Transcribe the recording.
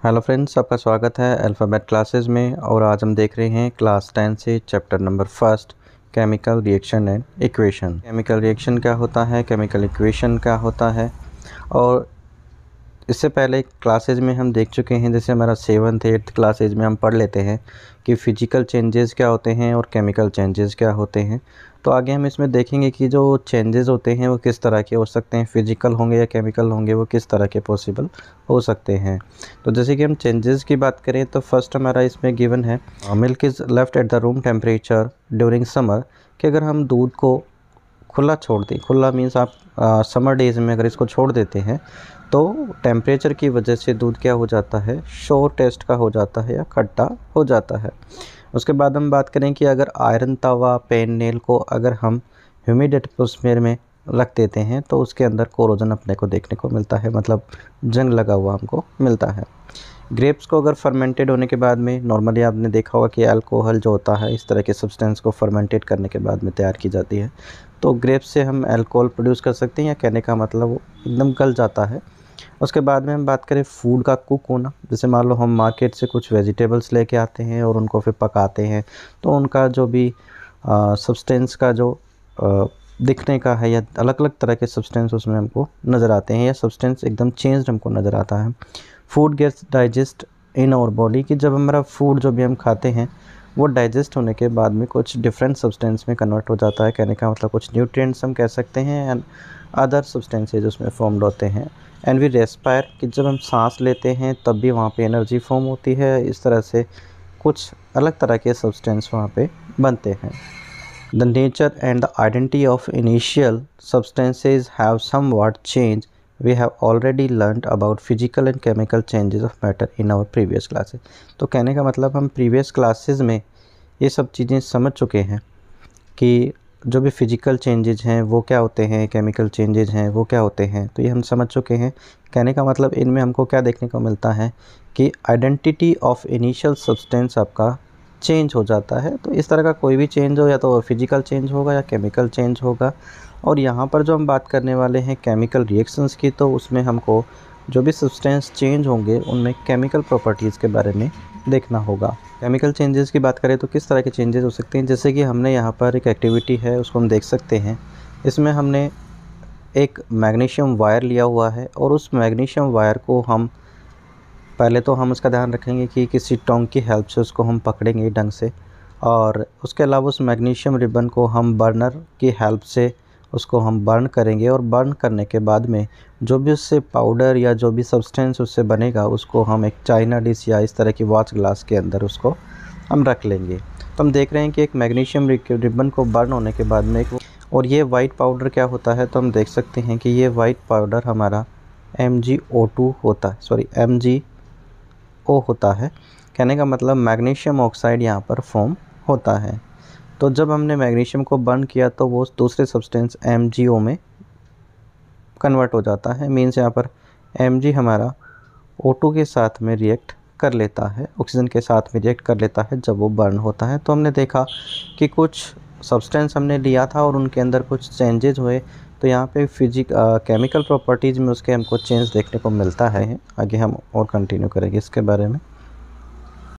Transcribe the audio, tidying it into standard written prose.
Hello friends, आपका स्वागत है अल्फ़ाबेट क्लासेस में। और आज हम देख रहे हैं क्लास 10 से chapter number first, chemical reaction and equation. Chemical reaction क्या होता है, केमिकल इक्वेशन क्या होता है। और इससे पहले क्लासेज में हम देख चुके हैं, जैसे हमारा 7th 8th क्लासेज में हम पढ़ लेते हैं कि फ़िज़िकल चेंजेस क्या होते हैं और केमिकल चेंजेस क्या होते हैं। तो आगे हम इसमें देखेंगे कि जो चेंजेस होते हैं वो किस तरह के हो सकते हैं, फ़िज़िकल होंगे या केमिकल होंगे, वो किस तरह के पॉसिबल हो सकते हैं। तो जैसे कि हम चेंजेस की बात करें तो फर्स्ट हमारा इसमें गिवन है milk is left at the room temperature during summer, कि अगर हम दूध को खुला छोड़ दें, खुला मीन्स आप समर डेज़ में अगर इसको छोड़ देते हैं तो टेम्परेचर की वजह से दूध क्या हो जाता है, शोर टेस्ट का हो जाता है या खट्टा हो जाता है। उसके बाद हम बात करें कि अगर आयरन तवा पेन नेल को अगर हम ह्यूमिड एटमॉस्फेयर में रख देते हैं तो उसके अंदर कोरोजन अपने को देखने को मिलता है, मतलब जंग लगा हुआ हमको मिलता है। ग्रेप्स को अगर फर्मेंटेड होने के बाद में, नॉर्मली आपने देखा होगा कि अल्कोहल जो होता है इस तरह के सब्सटेंस को फर्मेंटेड करने के बाद में तैयार की जाती है, तो ग्रेप्स से हम अल्कोहल प्रोड्यूस कर सकते हैं, या कहने का मतलब वो एकदम गल जाता है। उसके बाद में हम बात करें फूड का कुक होना, जैसे मान लो हम मार्केट से कुछ वेजिटेबल्स लेके आते हैं और उनको फिर पकाते हैं, तो उनका जो भी सब्सटेंस का जो दिखने का है या अलग अलग तरह के सब्सटेंस उसमें हमको नज़र आते हैं, या सब्सटेंस एकदम चेंज्ड हमको नज़र आता है। Food gets digest in our body, कि जब हमारा फूड जो भी हम खाते हैं वो डाइजेस्ट होने के बाद में कुछ डिफरेंट सब्सटेंस में कन्वर्ट हो जाता है, कहने का मतलब कुछ न्यूट्रिएंट्स हम कह सकते हैं एंड अदर सब्सटेंसेज उसमें फॉर्म्ड होते हैं। एंड वी रेस्पायर, कि जब हम सांस लेते हैं तब भी वहाँ पे एनर्जी फॉर्म होती है। इस तरह से कुछ अलग तरह के सब्सटेंस वहाँ पे बनते हैं। The nature and the identity of initial substances have somewhat change, we have already learned about physical and chemical changes of matter in our previous classes. तो कहने का मतलब हम प्रीवियस क्लासेस में ये सब चीज़ें समझ चुके हैं कि जो भी फिजिकल चेंजेज हैं वो क्या होते हैं, केमिकल चेंजेज हैं वो क्या होते हैं, तो ये हम समझ चुके हैं। कहने का मतलब इनमें हमको क्या देखने को मिलता है कि आइडेंटिटी ऑफ इनिशियल सब्सटेंस आपका चेंज हो जाता है। तो इस तरह का कोई भी चेंज हो, या तो फिजिकल चेंज होगा या केमिकल चेंज होगा। और यहाँ पर जो हम बात करने वाले हैं केमिकल रिएक्शंस की, तो उसमें हमको जो भी सब्सटेंस चेंज होंगे उनमें केमिकल प्रॉपर्टीज़ के बारे में देखना होगा। केमिकल चेंजेस की बात करें तो किस तरह के चेंजेस हो सकते हैं, जैसे कि हमने यहाँ पर एक एक्टिविटी है उसको हम देख सकते हैं। इसमें हमने एक मैग्नीशियम वायर लिया हुआ है और उस मैग्नीशियम वायर को हम पहले तो हम उसका ध्यान रखेंगे कि किसी टोंग की हेल्प से उसको हम पकड़ेंगे ढंग से, और उसके अलावा उस मैग्नीशियम रिबन को हम बर्नर की हेल्प से उसको हम बर्न करेंगे। और बर्न करने के बाद में जो भी उससे पाउडर या जो भी सब्सटेंस उससे बनेगा उसको हम एक चाइना डिश या इस तरह की वॉच ग्लास के अंदर उसको हम रख लेंगे। तो हम देख रहे हैं कि एक मैग्नीशियम रिबन को बर्न होने के बाद में और ये वाइट पाउडर क्या होता है, तो हम देख सकते हैं कि ये वाइट पाउडर हमारा MgO2 होता है, सॉरी MgO होता है। कहने का मतलब मैग्नीशियम ऑक्साइड यहाँ पर फॉर्म होता है। तो जब हमने मैग्नीशियम को बर्न किया तो वो दूसरे सब्सटेंस MgO में कन्वर्ट हो जाता है। मीन्स यहाँ पर Mg हमारा O2 के साथ में रिएक्ट कर लेता है, ऑक्सीजन के साथ में रिएक्ट कर लेता है जब वो बर्न होता है। तो हमने देखा कि कुछ सब्सटेंस हमने लिया था और उनके अंदर कुछ चेंजेज हुए, तो यहाँ पे केमिकल प्रॉपर्टीज़ में उसके हमको चेंज देखने को मिलता है। आगे हम और कंटिन्यू करेंगे इसके बारे में।